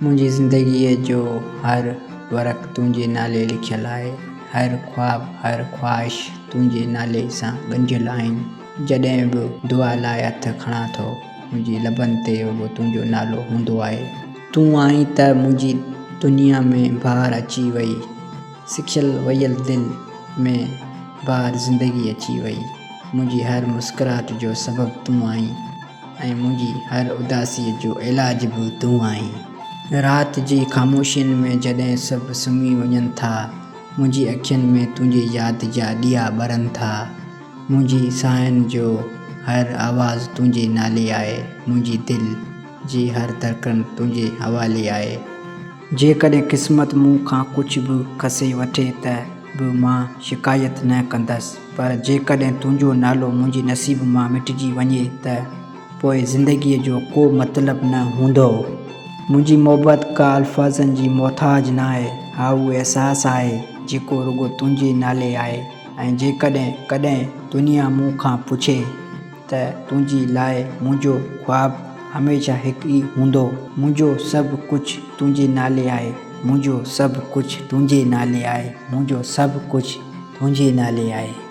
मुंहिंजी ज़िंदगीअ जो हर वरक़ तुंहिंजे नाले लिखियलु आहे। हर ख़्वाब हर ख़्वाहिश तुंहिंजे नाले सां ॻंढियल आहिनि। जॾहिं बि दुआ लाइ हथ खणां थो, मुंहिंजी लबनि ते रुॻो तुंहिंजो नालो हूंदो आहे। तूं आहीं त मुंहिंजी दुनिया में बहार अची वई। सिखियल वयल दिलि में बहार ज़िंदगी अची वई। मुंहिंजी हर मुस्कुराहट जो सबबु तूं आहीं ऐं मुंहिंजी हर उदासीअ जो इलाज बि तूं आहीं। राति जी ख़ामोशियुनि में जॾहिं सभु सुम्ही वञनि था, मुंहिंजी अखियुनि में तुंहिंजी यादि जा ॾीआ ॿरनि था। मुंहिंजी साहनि जो हर आवाज़ु तुंहिंजे नाले आहे। मुंहिंजी दिलि जी हर धड़कन तुंहिंजे हवाले आहे। जेकॾहिं क़िस्मत मूं खां कुझु बि खसे वठे त बि मां शिकायत न कंदसि, पर जेकॾहिं तुंहिंजो नालो मुंहिंजे नसीब मां मिटिजी वञे त पोइ ज़िंदगीअ जो को मतिलबु न हूंदो। मुंहिंजी मोहबत का अल्फ़ाज़नि जी मोहताज न आहे। हा, उहो अहसासु आहे जेको रुॻो तुंहिंजे नाले आहे। ऐं जेकॾहिं कॾहिं दुनिया मूं खां पुछे त तुंहिंजे लाइ मुंहिंजो ख़्वाबु हमेशह हिकु ई हूंदो, मुंहिंजो सभु कुझु तुंहिंजे नाले आहे। मुंहिंजो सभु कुझु तुंहिंजे नाले आहे। मुंहिंजो सभु कुझु तुंहिंजे नाले आहे।